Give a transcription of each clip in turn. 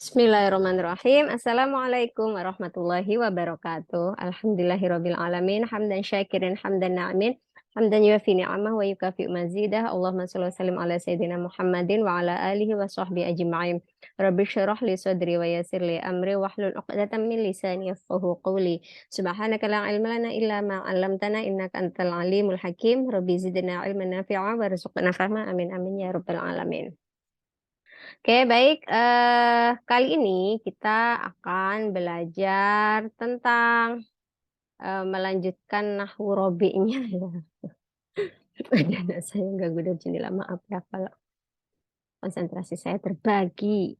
Bismillahirrahmanirrahim. Assalamualaikum warahmatullahi wabarakatuh. Alhamdulillahirabbil alamin. Hamdan syakirin hamdan na'imin. Hamdan yuafi ni'amah wa yukafi mazidah. Allahumma shalli wa sallim ala sayyidina Muhammadin wa ala alihi wa sahbihi ajma'in. Rabbi syrah li sadri wa yassir li amri wahlul 'uqdatam min lisani yafqahu qawli. Subhanaka la ilma lana illa ma 'allamtana innaka antal alimul hakim. Rabbi zidna ilman nafi'a warzuqna fahma. Amin amin ya rabbal alamin. Oke, baik. Kali ini kita akan belajar tentang melanjutkan nahwu robi'nya ya. Ada anak saya yang ganggu dari jendela, maaf ya kalau konsentrasi saya terbagi.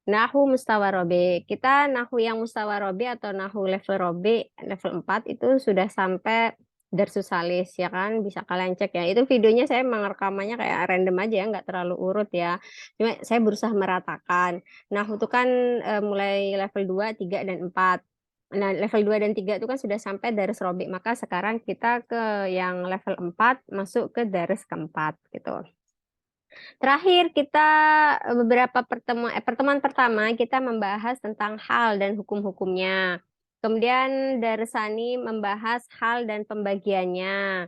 Nahwu mustawa robi. Kita nahwu yang mustawa robi atau nahwu level robi level 4 itu sudah sampai darsus salis ya kan, bisa kalian cek ya. Itu videonya saya memang rekamannya kayak random aja ya, nggak terlalu urut ya. Cuma saya berusaha meratakan. Nahwu itu kan mulai level 2, 3 dan 4. Nah, level 2 dan 3 itu kan sudah sampai daris robi. Maka sekarang kita ke yang level 4 masuk ke daris keempat gitu. Terakhir kita beberapa pertemuan pertama kita membahas tentang hal dan hukum-hukumnya. Kemudian Darsani membahas hal dan pembagiannya.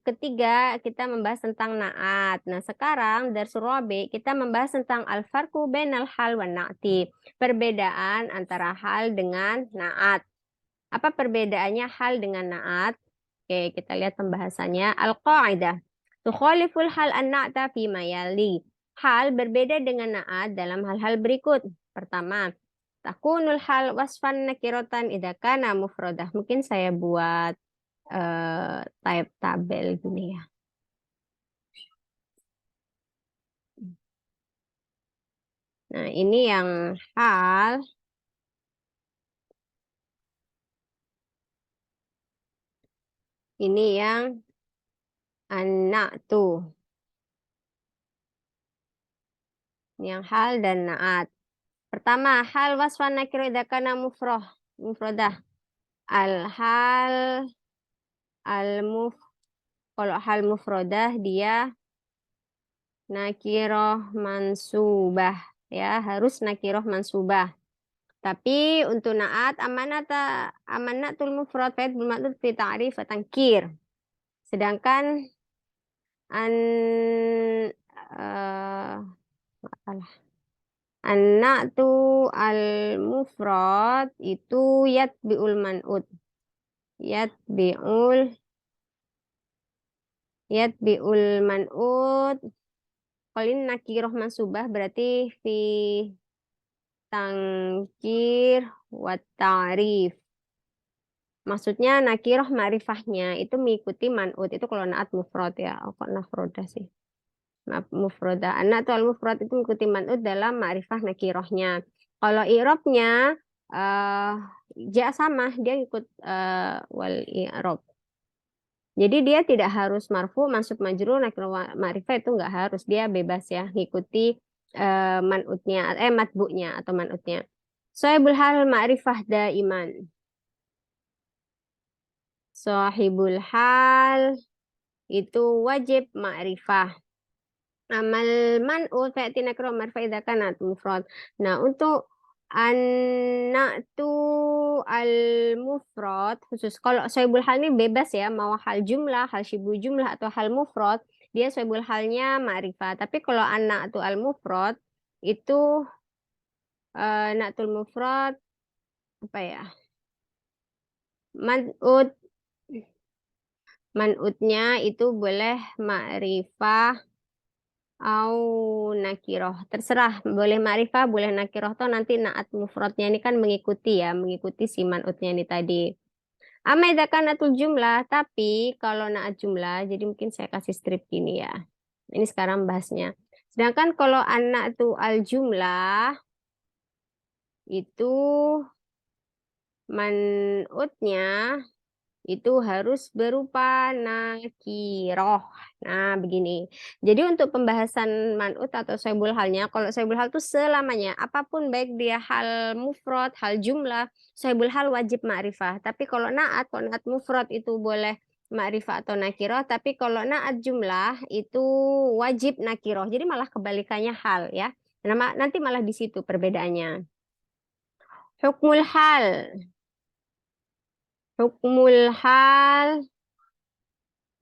Ketiga kita membahas tentang naat. Nah, sekarang Darsul Rabi kita membahas tentang al-farqu bainal hal wan na'ti. Perbedaan antara hal dengan naat. Apa perbedaannya hal dengan naat? Oke, kita lihat pembahasannya. Al-qaidah. Tukhaliful hal an-na'ta fi mayali. Hal berbeda dengan na'at dalam hal-hal berikut. Pertama, takunul hal wasfan nakiratan idza kana mufradah. Mungkin saya buat type tabel gini ya. Nah, ini yang hal. Ini yang an-na'tu. Ini yang hal dan na'at. Pertama, hal wasfan nakiro idza kana mufradah. Al-hal kalau hal mufradah dia nakiroh mansubah ya, harus nakiroh mansubah. Tapi untuk naat amanatul mufrad faid bil ma'dud fi ta'rif wa tankir. Sedangkan an an-na'tu al-mufrad itu yatbi'ul man'ut. Yatbi'ul man'ut. Kalau ini nakiroh mansubah berarti fi tangkir wa ta'rif. Maksudnya nakiroh ma'rifahnya itu mengikuti man'ut. Itu kalau naat mufrad ya. Oh, kok nafroda sih. Mufroda. Anak tuh al-mufrad itu mengikuti man'ut dalam ma'rifah nakirohnya. Kalau i'robnya ja sama, dia ikut wal i'rob. Jadi dia tidak harus marfu, mansub, majrur, nakirah, ma'rifah itu nggak harus. Dia bebas ya, ngikuti man'utnya, matbu'nya atau man'utnya. Sahibul hal ma'rifah daiman. Sahibul hal itu wajib ma'rifah. Amal man'ut fa'ti nakirah ma'rifah idza kanat mufrad. Nah, untuk an-na'tu al-mufrad khusus kalau sahibul hal ini bebas ya, mau hal jumlah, hal syibu jumlah atau hal mufrad, dia sahibul halnya ma'rifah. Tapi kalau an-na'tu al-mufrad itu na'tul mufrad apa ya? Man'utnya itu boleh ma'rifah au nakiroh, terserah, boleh ma'rifah boleh nakiroh, toh nanti naat mufradnya ini kan mengikuti ya, mengikuti si man'utnya ini tadi. Ama idza kanatul jumlah, tapi kalau naat jumlah, jadi mungkin saya kasih strip gini ya, ini sekarang bahasnya. Sedangkan kalau anak tuh al jumlah itu man'utnya itu harus berupa nakiroh. Nah, begini. Jadi untuk pembahasan man'ut atau sahibul halnya, kalau sahibul hal itu selamanya, apapun baik dia hal mufrad, hal jumlah, sahibul hal wajib ma'rifah. Tapi kalau naat mufrad itu boleh ma'rifah atau nakiroh, tapi kalau naat jumlah itu wajib nakiroh. Jadi malah kebalikannya hal ya. Nanti malah di situ perbedaannya. Hukmul hal. Hukmul hal.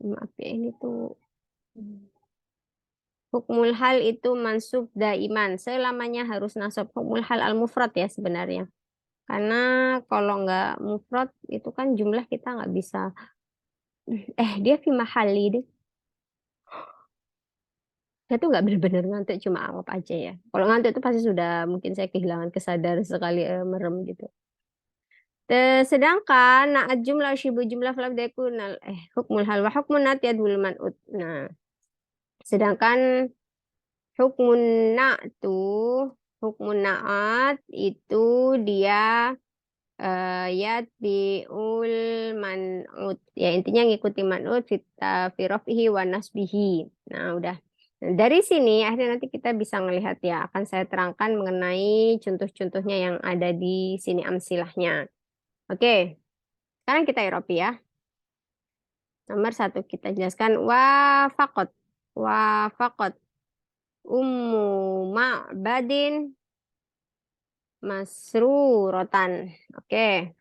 Maaf ya, ini tuh. Hukmul hal itu mansub daiman. Selamanya harus nasab. Hukmul hal al-mufrad ya sebenarnya. Karena kalau nggak mufrad itu kan jumlah kita nggak bisa. Dia fi mahali deh. Saya tuh nggak benar-benar ngantuk, cuma anggap aja ya. Kalau ngantuk itu pasti sudah mungkin saya kehilangan kesadaran sekali merem gitu. Sedangkan naat jumlah syibu jumlah falam dakunal hukmul hal wa hukmun natiyadul man'ut. Nah, sedangkan hukmun na'tu hukmun na'at itu dia yatbi'ul man'ut. Ya intinya ngikuti man'ut fi raf'ihi wa nasbihi. Nah, udah. Nah, dari sini akhirnya nanti kita bisa melihat ya, akan saya terangkan mengenai contoh-contohnya yang ada di sini amsilahnya. Oke, sekarang kita Eropa ya. Nomor satu kita jelaskan wafakot. Wafakot. Ummu ma'badin masrurotan. Oke.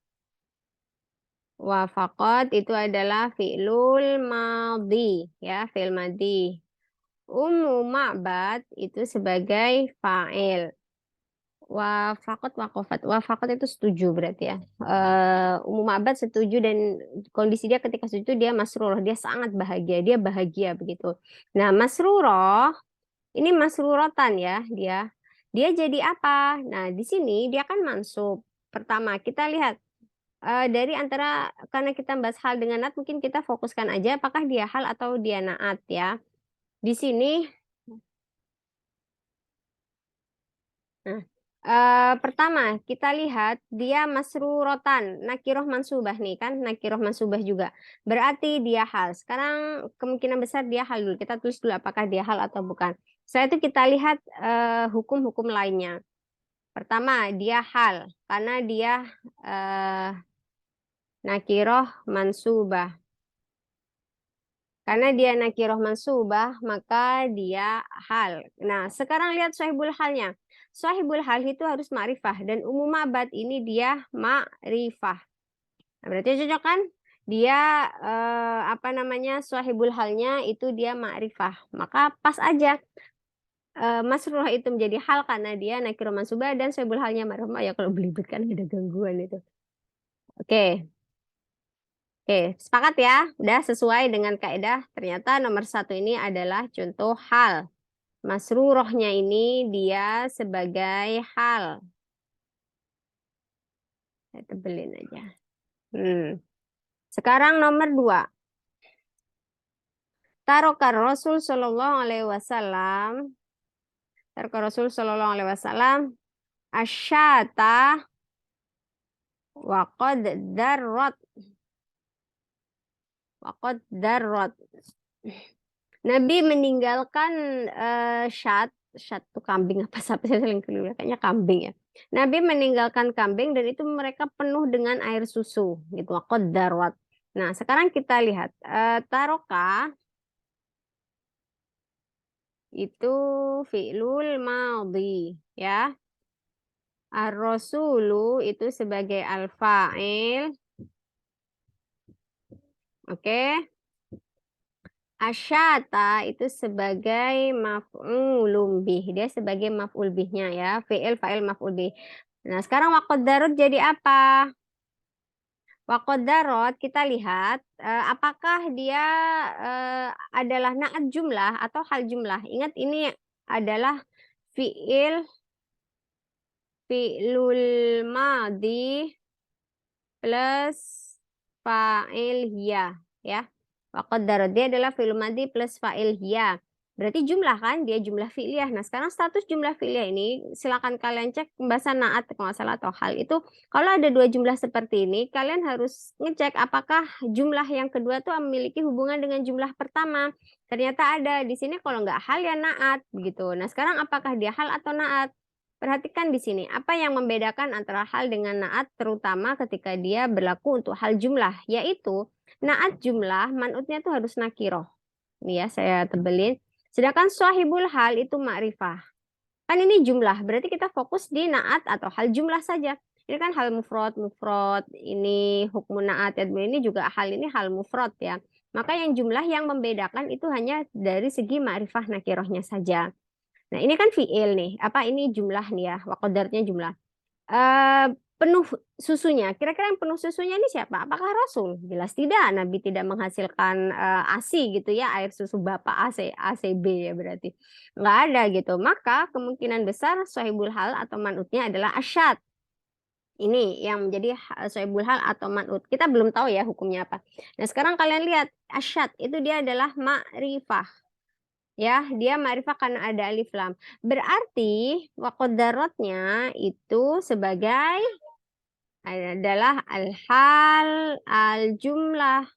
Wafakot itu adalah fi'lul madhi. Ya, fi'il madhi. Ummu ma'bad itu sebagai fa'il. Wafakot wakofat. Wafakot itu setuju berarti ya. Ummu ma'bad setuju dan kondisi dia ketika setuju dia masruroh. Dia sangat bahagia. Dia bahagia begitu. Nah, masruroh ini masrurotan ya dia. Dia jadi apa? Nah, di sini dia kan mansub. Pertama, kita lihat dari antara karena kita bahas hal dengan naat mungkin kita fokuskan aja apakah dia hal atau dia naat ya. Di sini nah, pertama kita lihat dia masrurotan nakiroh mansubah nih kan nakiroh mansubah juga berarti dia hal. Sekarang kemungkinan besar dia hal dulu. Kita tulis dulu apakah dia hal atau bukan. Setelah itu kita lihat hukum-hukum lainnya. Pertama dia hal karena dia nakiroh mansubah. Karena dia nakiroh mansubah, maka dia hal. Nah, sekarang lihat sahibul halnya. Sahibul hal itu harus ma'rifah. Dan umum ma'bad ini dia ma'rifah. Nah, berarti cocok kan? Dia, apa namanya, sahibul halnya itu dia ma'rifah. Maka pas aja. Masrurah itu menjadi hal karena dia nakiroh mansubah dan sahibul halnya ma'rifah. Ya kalau belibet kan ada gangguan itu. Oke. Oke, sepakat ya? Udah sesuai dengan kaidah. Ternyata nomor satu ini adalah contoh hal. Masrurohnya ini dia sebagai hal. Saya tebelin aja. Sekarang nomor dua. Taroka Rasul Sallallahu Alaihi Wasallam. Taroka Rasul Sallallahu Alaihi Wasallam. Asyata waqad darrot. Waqad darrot. Nabi meninggalkan syat tuh kambing apa sampai saya sering keliru kayaknya kambing ya. Nabi meninggalkan kambing dan itu mereka penuh dengan air susu gitu waqad darwat. Nah, sekarang kita lihat taroka itu fi'lul madhi ya. Ar-rasulu itu sebagai al-fa'il. Oke. Asyata itu sebagai maf'ulun bih. Dia sebagai maf'ul bihnya ya. Fi'il, fa'il, maf'ul bih. Nah, sekarang waqaddarut jadi apa? Waqaddarut kita lihat apakah dia adalah na'at jumlah atau hal jumlah. Ingat ini adalah fi'lul madhi plus fa'il hiya ya. Waqaddara dia adalah fi'il madhi plus fa'il hiya. Berarti jumlah kan, dia jumlah fi'liyah. Nah, sekarang status jumlah fi'liyah ini silakan kalian cek pembahasan naat kalau nggak salah atau hal itu. Kalau ada dua jumlah seperti ini, kalian harus ngecek apakah jumlah yang kedua tuh memiliki hubungan dengan jumlah pertama. Ternyata ada di sini kalau nggak hal ya naat begitu. Nah, sekarang apakah dia hal atau naat? Perhatikan di sini, apa yang membedakan antara hal dengan naat terutama ketika dia berlaku untuk hal jumlah, yaitu naat jumlah, man'utnya itu harus nakiroh. Ini ya, saya tebelin. Sedangkan sahibul hal itu ma'rifah. Kan ini jumlah, berarti kita fokus di naat atau hal jumlah saja. Ini kan hal mufrad, mufrad, ini hukmun naat, ya, ini juga hal ini hal mufrad ya. Maka yang jumlah yang membedakan itu hanya dari segi ma'rifah nakirohnya saja. Nah, ini kan fiil nih. Apa ini jumlah nih ya? Wa qadarnya jumlah. Eh penuh susunya. Kira-kira yang penuh susunya ini siapa? Apakah Rasul? Jelas tidak. Nabi tidak menghasilkan ASI gitu ya, air susu bapak AC, ACB ya berarti. Nggak ada gitu. Maka kemungkinan besar sahibul hal atau manutnya adalah asyad. Ini yang menjadi sahibul hal atau manut. Kita belum tahu ya hukumnya apa. Nah, sekarang kalian lihat asyad itu dia adalah ma'rifah. Ya, dia ma'rifah karena ada alif lam. Berarti waqadarotnya itu sebagai adalah al-hal al-jumlah.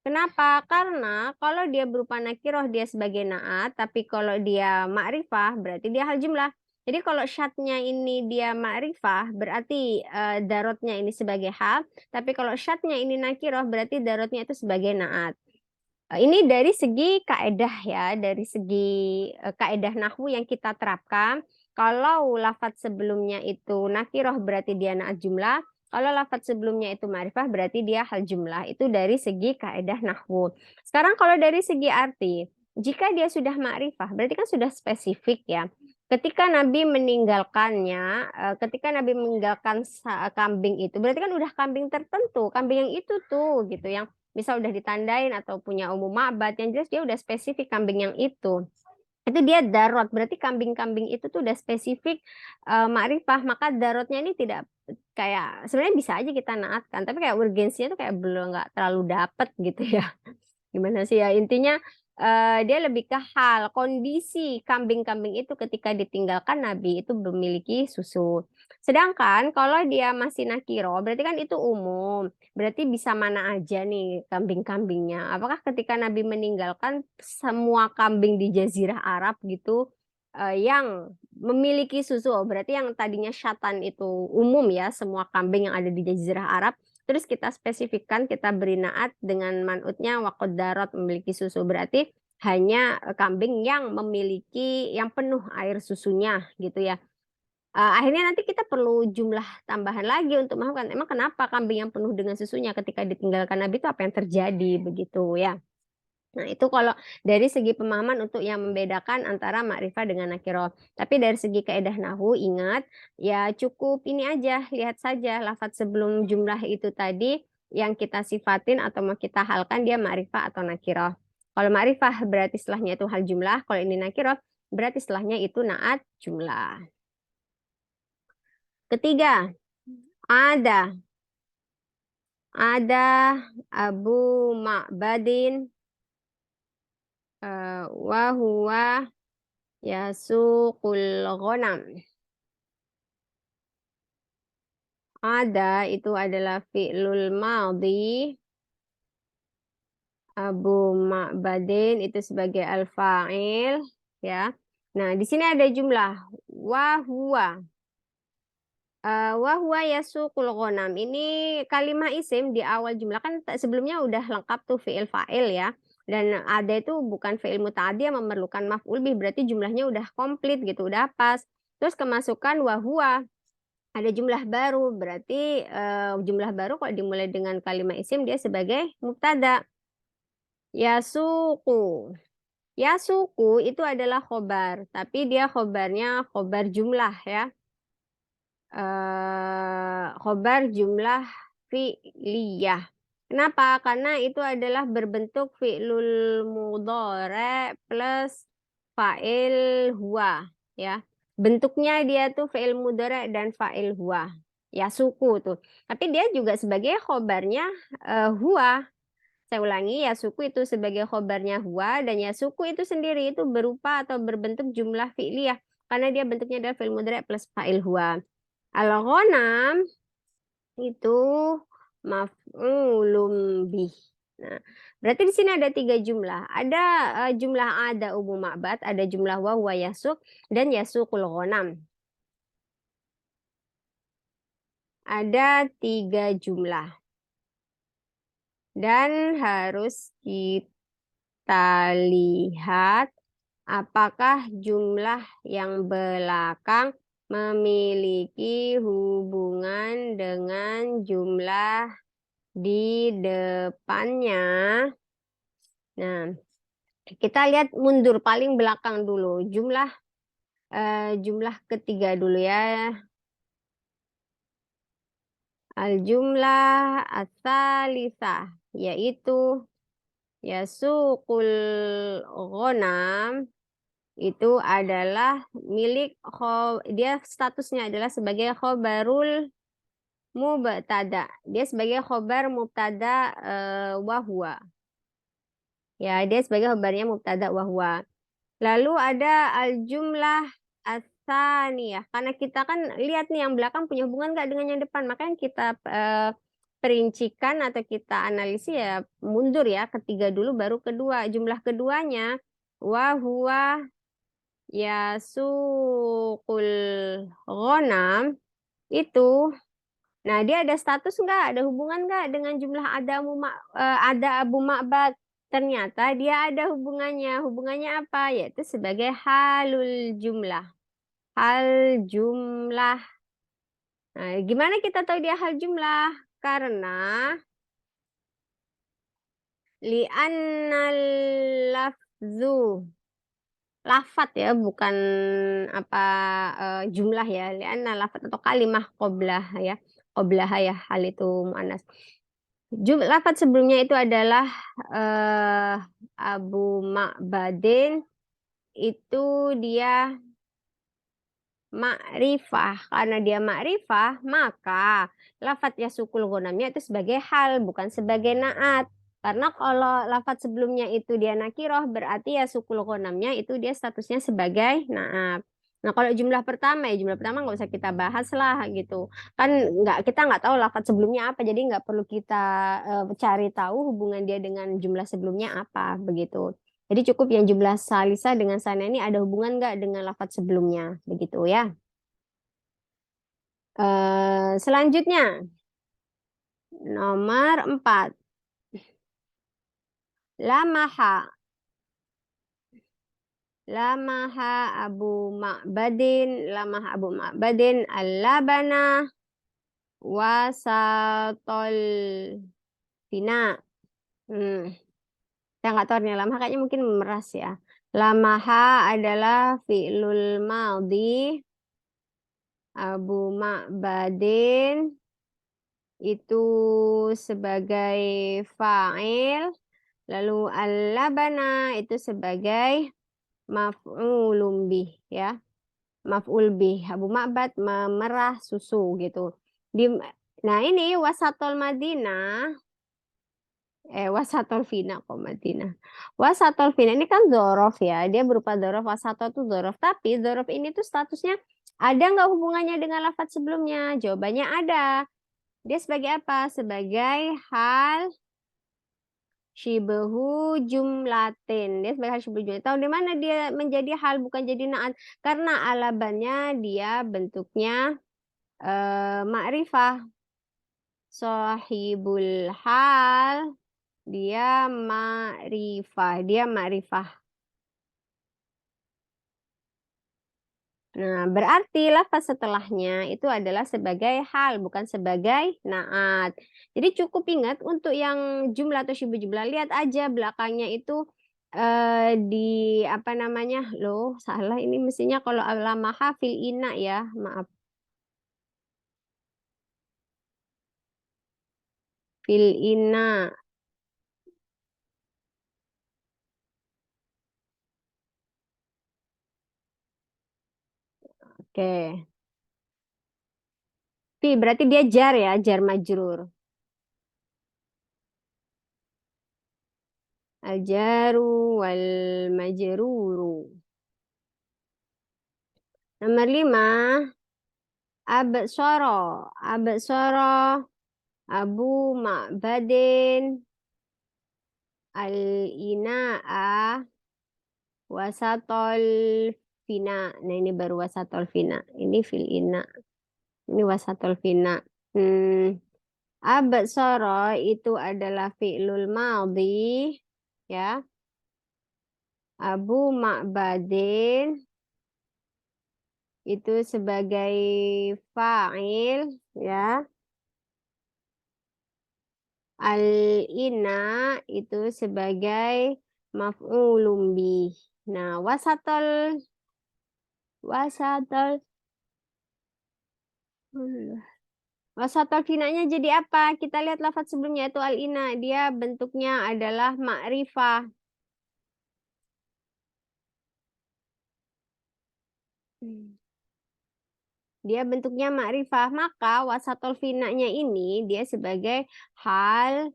Kenapa? Karena kalau dia berupa nakiroh dia sebagai naat, tapi kalau dia ma'rifah berarti dia hal jumlah. Jadi kalau syatnya ini dia ma'rifah berarti darotnya ini sebagai hal, tapi kalau syatnya ini nakiroh berarti darotnya itu sebagai naat. Ini dari segi kaedah ya, dari segi kaedah nahwu yang kita terapkan. Kalau lafadz sebelumnya itu nakiroh berarti dia naat jumlah. Kalau lafadz sebelumnya itu ma'rifah berarti dia hal jumlah. Itu dari segi kaedah nahwu. Sekarang kalau dari segi arti, jika dia sudah ma'rifah berarti kan sudah spesifik ya. Ketika Nabi meninggalkannya, ketika Nabi meninggalkan kambing itu, berarti kan udah kambing tertentu, kambing yang itu tuh gitu, yang misal udah ditandain atau punya umum ma'bad, yang jelas dia udah spesifik kambing yang itu dia darot, berarti kambing-kambing itu tuh udah spesifik ma'rifah, maka darotnya ini tidak kayak sebenarnya bisa aja kita naatkan, tapi kayak urgensinya tuh kayak belum nggak terlalu dapet gitu ya. Gimana sih ya intinya dia lebih ke hal kondisi kambing-kambing itu ketika ditinggalkan Nabi itu memiliki susu. Sedangkan kalau dia masih nakiro berarti kan itu umum. Berarti bisa mana aja nih kambing-kambingnya. Apakah ketika Nabi meninggalkan semua kambing di Jazirah Arab gitu yang memiliki susu? Oh, berarti yang tadinya syatan itu umum ya, semua kambing yang ada di Jazirah Arab. Terus kita spesifikkan, kita beri naat dengan manutnya waqaddarat memiliki susu. Berarti hanya kambing yang memiliki yang penuh air susunya gitu ya. Akhirnya nanti kita perlu jumlah tambahan lagi untuk melakukan. Emang kenapa kambing yang penuh dengan susunya ketika ditinggalkan Nabi itu apa yang terjadi begitu ya. Nah, itu kalau dari segi pemahaman untuk yang membedakan antara makrifah dengan nakiro. Tapi dari segi kaidah nahwu ingat, ya cukup ini aja, lihat saja lafadz sebelum jumlah itu tadi yang kita sifatin atau mau kita halkan dia makrifah atau nakiro. Kalau makrifah berarti setelahnya itu hal jumlah, kalau ini nakiro berarti setelahnya itu naat jumlah. Ketiga, ada ada Abu Ma'badin wa huwa yasuqul ghanam. Ada itu adalah fi'lul madhi. Abu Ma'badin itu sebagai al-fa'il ya. Nah, di sini ada jumlah wa huwa. Wa huwa yasuqul ghanam. Ini kalimah isim di awal jumlah kan sebelumnya udah lengkap tuh fi'il fa'il ya. Dan ada itu bukan fi'il muta'addi yang memerlukan maf'ul bih, berarti jumlahnya udah komplit gitu, udah pas. Terus kemasukan wa huwa. Ada jumlah baru, berarti jumlah baru kalau dimulai dengan kalimat isim dia sebagai mubtada. Yasuku. Yasuku itu adalah khobar, tapi dia khobarnya khobar jumlah ya. Khobar jumlah fi'liyah. Kenapa? Karena itu adalah berbentuk fi'lul mudhari plus fa'il huwa ya. Bentuknya dia tuh fi'il mudhari dan fa'il huwa. Ya suku tuh. Tapi dia juga sebagai khobarnya huwa. Saya ulangi, ya suku itu sebagai khobarnya huwa dan ya suku itu sendiri itu berupa atau berbentuk jumlah fi'liyah karena dia bentuknya adalah fi'il mudhari plus fa'il huwa. Al-ghanam itu maf'ulun bih. Nah, berarti di sini ada tiga jumlah. Ada jumlah ada umum ma'bad, ada jumlah wa huwa yasuk dan yasukul ghanam. Ada tiga jumlah. Dan harus kita lihat Apakah jumlah yang belakang memiliki hubungan dengan jumlah di depannya? Nah, kita lihat mundur paling belakang dulu. Jumlah ketiga dulu ya. Al-jumlah as-salisah, yaitu yasuqul ghanam, itu adalah dia statusnya adalah sebagai khobarul mubtada. Dia sebagai khobar mubtada wahwa. Ya, dia sebagai khobarnya mubtada wahwa. Lalu ada al-jumlah as-saniyah. Karena kita kan lihat nih yang belakang punya hubungan nggak dengan yang depan. Makanya kita perincikan atau kita analisis ya mundur ya. Ketiga dulu baru kedua. Jumlah keduanya wahwa yasuqul ghanam itu. Nah, dia ada status nggak? Ada hubungan nggak dengan jumlah ada Abu Ma'bad? Ternyata dia ada hubungannya. Hubungannya apa? Yaitu sebagai halul jumlah. Hal jumlah. Nah, gimana kita tahu dia hal jumlah? Karena li'annal lafzu, lafat ya, bukan apa jumlah ya. Li'anna lafat atau kalimah qoblah ya. Qoblah ya, hal itu mu'annas. Lafat sebelumnya itu adalah eh, Abu Ma'badin, itu dia ma'rifah. Karena dia ma'rifah, maka lafat yasukul ghanamnya itu sebagai hal, bukan sebagai naat. Karena kalau lafat sebelumnya itu dia nakiroh, berarti yasukul ghanamnya itu dia statusnya sebagai naat. Nah, kalau jumlah pertama nggak usah kita bahas lah gitu. Kan kita nggak tahu lafat sebelumnya apa, jadi nggak perlu kita cari tahu hubungan dia dengan jumlah sebelumnya apa begitu. Jadi cukup yang jumlah salisa dengan sana ini ada hubungan nggak dengan lafaz sebelumnya, begitu ya. Selanjutnya, nomor 4. Lamaha. Lamaha Abu Ma'badin. Lamaha Abu Ma'badin al-labana wasatol fina. Saya nggak tahu nih lamaha kayaknya mungkin memeras ya. Lamaha adalah fi'lul maldi. Abu Ma'badin itu sebagai fa'il, lalu al-labana itu sebagai maf'ulun bih ya. Maf'ul bih. Abu Ma'bad memerah susu gitu. Nah, ini wasatol Madinah wasatol fina kok Madinah. Wasatol fina ini kan zorof ya. Dia berupa zorof, wasatol itu zorof. Tapi zorof ini tuh statusnya ada nggak hubungannya dengan lafaz sebelumnya? Jawabannya ada. Dia sebagai apa? Sebagai hal shibehu jumlatin. Dia sebagai hal shibehu jumlatin. Tahu di mana dia menjadi hal bukan jadi naat? Karena alabannya dia bentuknya ma'rifah. Sohibul hal dia ma'rifah. Dia ma'rifah. Nah, berarti lafaz setelahnya itu adalah sebagai hal, bukan sebagai naat. Jadi cukup ingat untuk yang jumlah atau syibhu jumlah, lihat aja belakangnya itu di apa namanya? Loh, salah ini mestinya kalau alamaha fil ina ya, maaf. Fil ina. Oke. Berarti dia jar ya, jar majrur. Al-jaru wal majruru. Nomor 5, absara. Absara Abu Ma'badin al-ina'a wasatol fina. Nah, ini baru wasatol fina. Ini fil ina. Ini wasatol fina. Absara itu adalah fi'lul madhi ya. Abu Ma'badin itu sebagai fa'il ya. Al-ina itu sebagai maf'ulun bih. Nah, wasatol wasatol finanya jadi apa? Kita lihat lafaz sebelumnya itu al-ina. Dia bentuknya adalah ma'rifah. Dia bentuknya ma'rifah. Maka wasatol finanya ini dia sebagai hal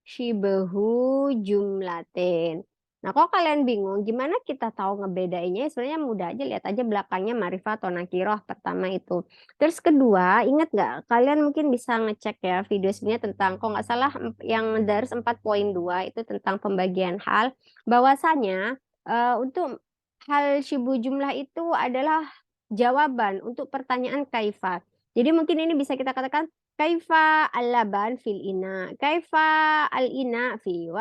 Shibahu jumlatin. Nah, kalau kalian bingung, gimana kita tahu ngebedainnya? Sebenarnya mudah aja, lihat aja belakangnya ma'rifah atau nakiroh pertama itu. Terus kedua, ingat nggak? Kalian mungkin bisa ngecek ya video sebenarnya tentang, kok nggak salah yang dari 4.2 itu tentang pembagian hal. Bahwasanya untuk hal shibu jumlah itu adalah jawaban untuk pertanyaan kaifa. Jadi mungkin ini bisa kita katakan Kaifa al-laban fil ina, kaifa al-ina fi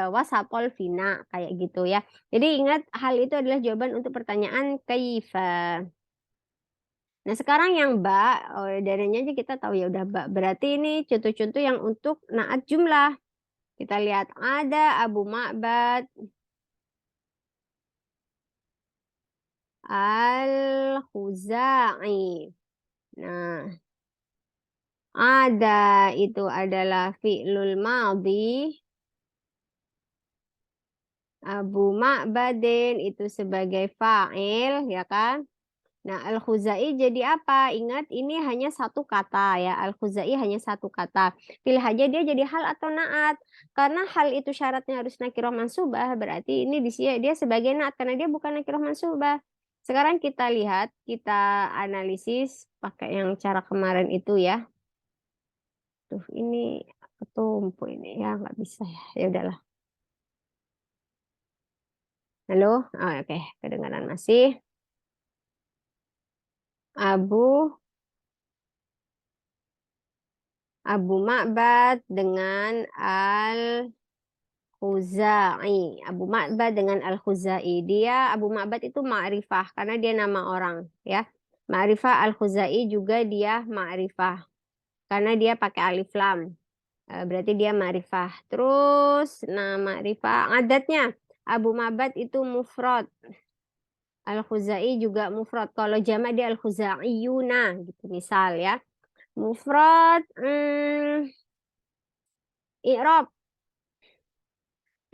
wasatol fina, kayak gitu ya. Jadi ingat hal itu adalah jawaban untuk pertanyaan kaifa. Nah, sekarang yang ba, oh, darinya aja kita tahu ya udah ba. Berarti ini contoh-contoh yang untuk naat jumlah. Kita lihat ada Abu Ma'bad al-Khuzai. Nah, ada itu adalah fi'lul madhi. Abu Ma'badin itu sebagai fa'il, ya kan? Nah, Al-Khuzai jadi apa? Ingat, ini hanya satu kata ya. Al-Khuzai hanya satu kata. Pilih aja dia jadi hal atau naat. Karena hal itu syaratnya harus nakiroh mansubah. Berarti ini dia sebagai naat. Karena dia bukan nakiroh mansubah. Sekarang kita lihat, kita analisis pakai yang cara kemarin itu ya. Tuh, ini ketumpuk ini ya. Nggak bisa ya. Ya udahlah. Halo? Oh, oke. Kedengaran masih. Abu Abu Ma'bad dengan Al-Khuzai. Abu Ma'bad dengan Al-Khuzai. Dia Abu Ma'bad itu ma'rifah karena dia nama orang ya. Ma'rifah Al-Khuzai juga dia ma'rifah karena dia pakai alif lam. Berarti dia ma'rifah. Terus nah ma'rifah adatnya Abu Ma'bad itu mufrad. Al-Khuzai juga mufrad. Kalau jamak dia Al-Khuzaiyuna gitu misal ya. Mufrad i'rab.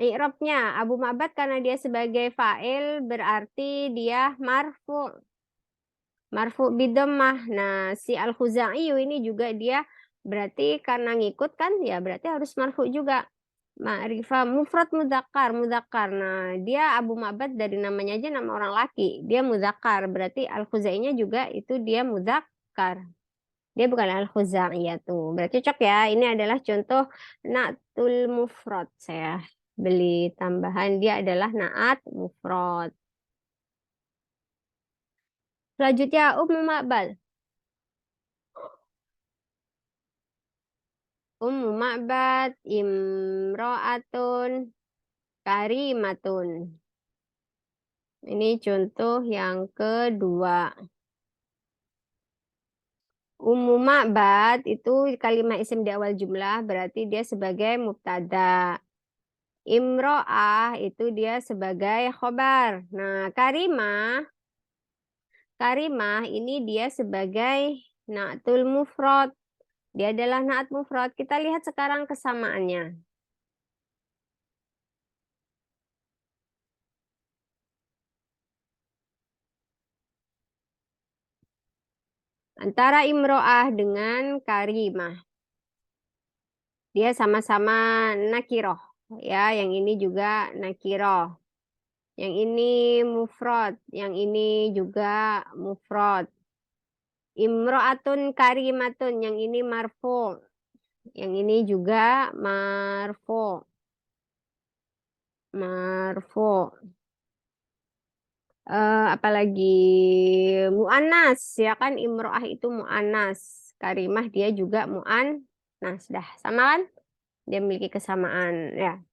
I'rabnya Abu Ma'bad karena dia sebagai fa'il berarti dia marfu. Marfu bidammah. Nah, si Al-Khuzai ini juga dia berarti karena ngikut kan ya berarti harus marfu juga. Ma'rifah mufrad mudzakkar, mudzakkar. Nah, dia Abu Ma'bad dari namanya aja nama orang laki. Dia mudzakkar, berarti Al-Khuzainya juga itu dia mudzakkar. Dia bukan al-khuzaiyah tuh. Berarti cocok ya. Ini adalah contoh na'tul mufrad. Saya beli tambahan. Dia adalah na'at mufrad. Selanjutnya Ummu Ma'bal. Ummu Ma'bad imro'atun karimatun. Ini contoh yang kedua. Ummu Ma'bad itu kalimat isim di awal jumlah berarti dia sebagai mubtada. Imro'ah itu dia sebagai khobar. Nah, karimah ini dia sebagai na'tul mufrad. Dia adalah na'at mufrad. Kita lihat sekarang kesamaannya. Antara imro'ah dengan karimah. Dia sama-sama nakiroh. Ya, yang ini juga nakiroh. Yang ini mufrad. Yang ini juga mufrad. Imro'atun karimatun. Yang ini marfu. Yang ini juga marfu. Marfu. Apalagi mu'annas ya kan imro'ah itu mu'annas. Karimah dia juga mu'annas. Dah sama kan? Dia memiliki kesamaan ya.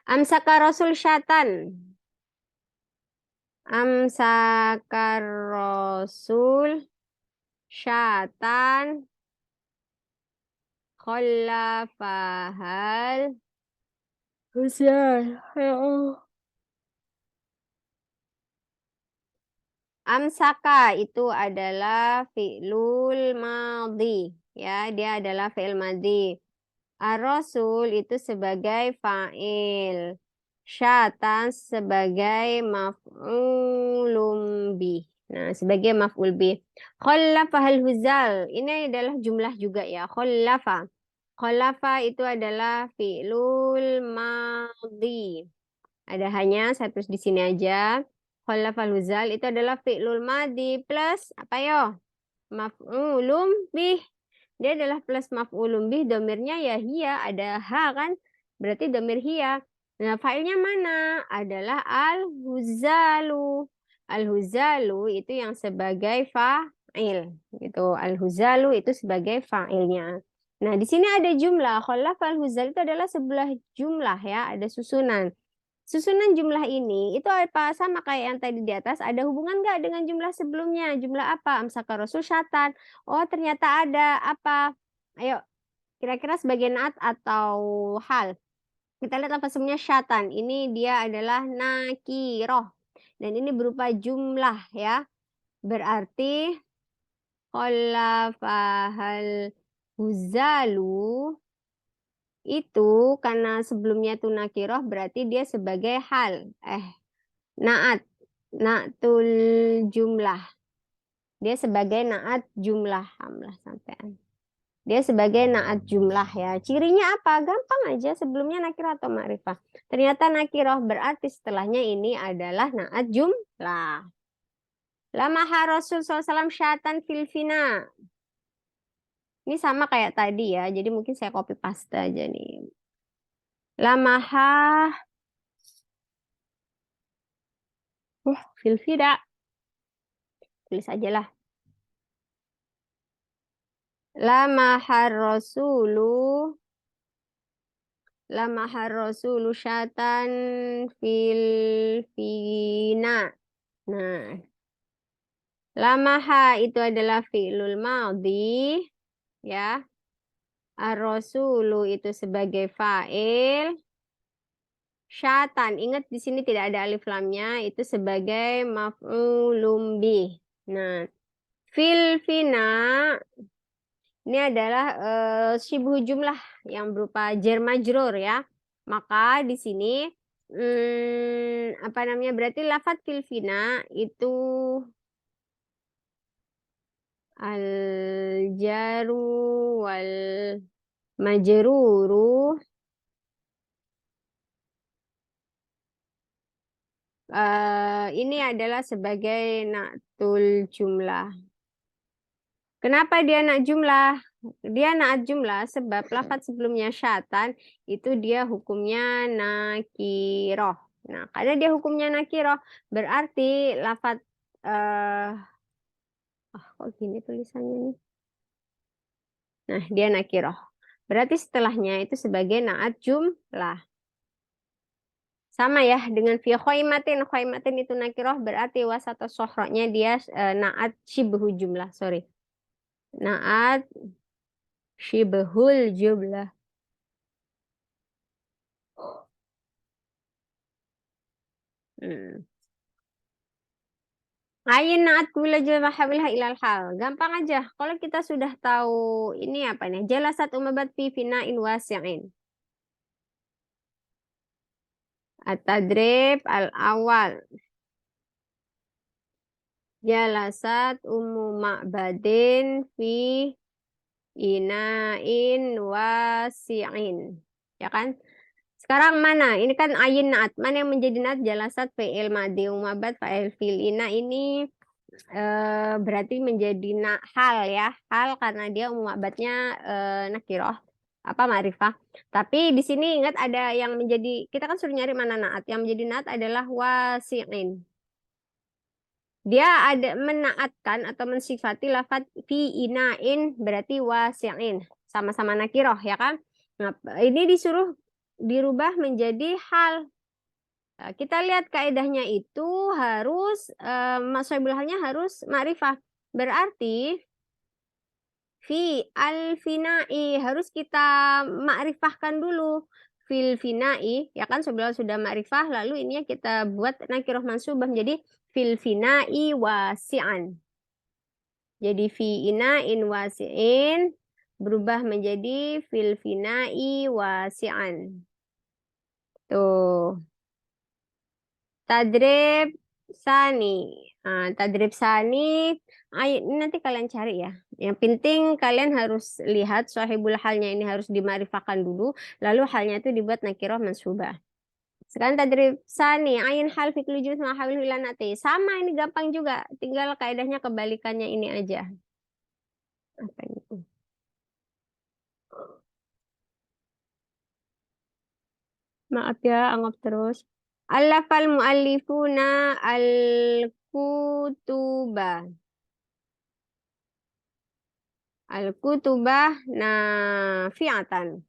Amsaka Rasul syatan. Amsakar Rasul syatan khallafahal huzal. Ya Allah. Amsaka itu adalah fi'lul madhi. Ya, dia adalah fi'il madhi. Ar-Rasul itu sebagai fa'il. Syatan sebagai maf'ulun bih. Nah, sebagai maf'ul bih. Khallafahal huzal. Ini adalah jumlah juga ya. Khallafa. Khallafa itu adalah fi'lul madhi. Ada hanya satu di sini aja. Khallafal huzal itu adalah fi'lul madhi plus apa yo? Maf'ulun bih. Dia adalah plus maf'ulun bih, domirnya ya hiya, ada ha kan? Berarti domir hiya. Nah, fa'ilnya mana? Adalah al-huzalu. Al-huzalu itu yang sebagai fa'il. Gitu. Al-huzalu itu sebagai fa'ilnya. Nah, di sini ada jumlah. Khallafal huzal itu adalah sebuah jumlah ya, ada susunan. Susunan jumlah ini itu apa sama kayak yang tadi di atas, ada hubungan nggak dengan jumlah sebelumnya? Jumlah apa? Amsaka Rasul syatan. Oh, ternyata ada apa? Ayo, kira-kira sebagai naat atau hal. Kita lihat lafaznya syatan. Ini dia adalah nakiroh. Dan ini berupa jumlah ya. Berarti qallafahal huzalu itu karena sebelumnya itu nakiroh berarti dia sebagai hal. Naat. Naatul jumlah. Dia sebagai naat jumlah. Hamlah sampean. Dia sebagai naat jumlah ya. Cirinya apa? Gampang aja. Sebelumnya nakirah atau ma'rifah. Ternyata nakirah berarti setelahnya ini adalah naat jumlah. Lamaha Rasul SAW syatan fil fina. Ini sama kayak tadi ya. Jadi mungkin saya copy paste aja nih. Lamaha fil fina. Tulis aja lah. Lamaha Rasulu syatan fil fina. Nah, lamaha itu adalah fi'lul madhi ya. Ar-rasulu itu sebagai fa'il. Syatan, ingat di sini tidak ada alif lamnya, itu sebagai maf'ulun bih. Nah, fil fina ini adalah syibhu jumlah yang berupa jar majrur ya. Maka di sini apa namanya? Berarti lafadz fil fina itu al jaru wal majruru ini adalah sebagai na'tul jumlah. Kenapa dia nak jumlah? Dia naat jumlah sebab lafadz sebelumnya syatan itu dia hukumnya nakiroh. Nah, karena dia hukumnya nakiroh berarti lafadz kok gini tulisannya nih? Nah, dia nakiroh. Berarti setelahnya itu sebagai naat jumlah. Sama ya dengan fi khoimatin. Khoimatin itu nakiroh berarti wasata sohroknya dia naat shibhu jumlah. Sorry. Naat shibhul jumlah. Ayin naat kula mahabilha ilal hal. Gampang aja. Kalau kita sudah tahu ini apa nih? Jalasat umabat fi fina'in wasi'in. At-tadrib al-awal. Jalasat ummu ma'badin fi ina'in wasi'in. Ya kan? Sekarang mana? Ini kan ayin naat. Mana yang menjadi naat? Jalasat fi'il madhi umabat fa'il fi'il ini berarti menjadi hal ya. Hal karena dia umabatnya nakiroh. Apa ma'rifah. Tapi di sini ingat ada yang menjadi, kita kan suruh nyari mana naat. Yang menjadi naat adalah wasi'in. Dia ada menaatkan atau mensifati lafadz fi ina'in berarti wasi'in. Sama-sama nakiroh ya kan. Nah, ini disuruh dirubah menjadi hal. Kita lihat kaidahnya itu harus, maksudul halnya harus ma'rifah. Berarti fi al-fina'i harus kita ma'rifahkan dulu. Fil fina'i, ya kan sudah ma'rifah, lalu ininya kita buat nakirah mansubah menjadi fil fina'i wasi'an. Jadi fi ina'in wasi'in berubah menjadi fil fina'i wasi'an. Tuh. Tadrib sani. Tadrib sani, nanti kalian cari ya. Yang penting kalian harus lihat sahibul halnya ini harus dimarifahkan dulu, lalu halnya itu dibuat nakirah mansubah. Sekarang tadrib sani, ayin hal fikul juz ma hawil hilanati. Sama ini gampang juga, tinggal kaidahnya kebalikannya ini aja. Apa ini? Maaf ya, anggap terus. Allafal muallifuna al-kutuba. Al-kutubah nafi'atan.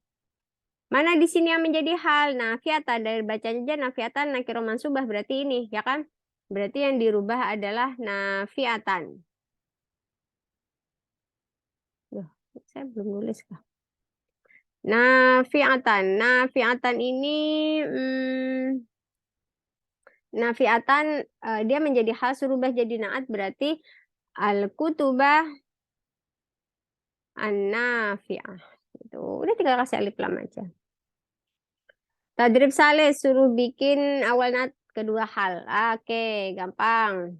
Mana di sini yang menjadi hal nafi'atan dari bacanya aja nafi'atan nakiro mansubah berarti ini ya kan? Berarti yang dirubah adalah nafi'atan. Loh, saya belum nulis kah? Nafi'atan. Nafi'atan ini nafi'atan dia menjadi hal surubah jadi naat berarti al-kutubah an-nafi'ah. Itu udah tinggal kasih alif lam aja. Tadrib Saleh suruh bikin awal nat kedua hal. Oke, gampang.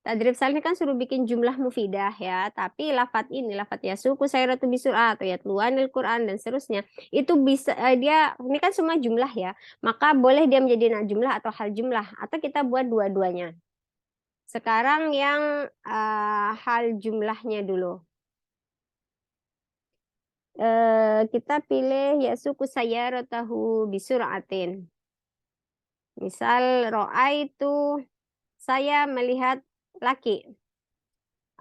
Tadrib Saleh kan suruh bikin jumlah mufidah ya, tapi lafat ini, lafat yasuku sayratu bisur'ah atau yatluanil Quran dan seterusnya, itu bisa dia ini kan semua jumlah ya, maka boleh dia menjadi nak jumlah atau hal jumlah atau kita buat dua-duanya. Sekarang yang hal jumlahnya dulu. Kita pilih yasuku sayyaratahu bisur'atin. Misal ro'a itu saya melihat laki.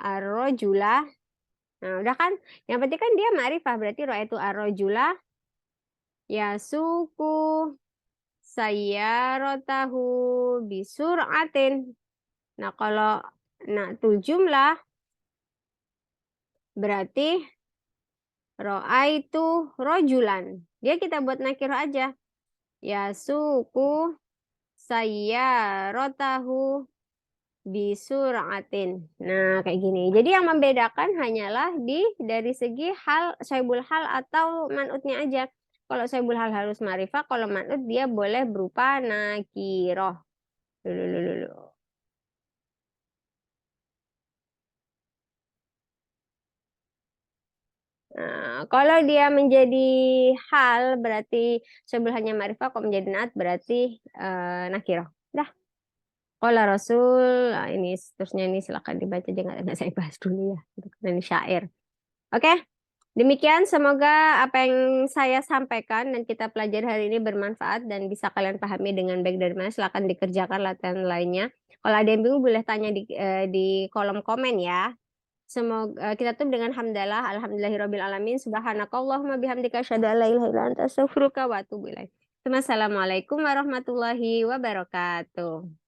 Ar-rajula. Nah, udah kan? Yang penting kan dia ma'rifah berarti ro'a itu ar-rajula yasuku sayyaratahu bisur'atin. Nah, kalau na'tul jumlah berarti ro'a itu rojulan. Dia kita buat nakir aja. Yasuku sayyaratahu bisur'atin. Nah, kayak gini. Jadi yang membedakan hanyalah dari segi hal, syaibul hal atau man'utnya aja. Kalau syaibul hal harus ma'rifah, kalau man'ut dia boleh berupa nakiroh. Dulu. Nah, kalau dia menjadi hal berarti syaibul halnya ma'rifah, kalau menjadi naat berarti nakiroh. Dah. Qala Rasul, ini seterusnya ini silakan dibaca jangan saya bahas dulu ya. Ini syair. Oke. Demikian semoga apa yang saya sampaikan dan kita pelajari hari ini bermanfaat dan bisa kalian pahami dengan baik dari mana. Silakan dikerjakan latihan lainnya. Kalau ada yang bingung boleh tanya di kolom komen ya. Semoga kita tutup dengan hamdalah, alhamdulillahirabbil alamin, subhanakallahumma bihamdika asyhadu an la ilaha illa anta astaghfiruka wa atubu ilaik. Assalamualaikum warahmatullahi wabarakatuh.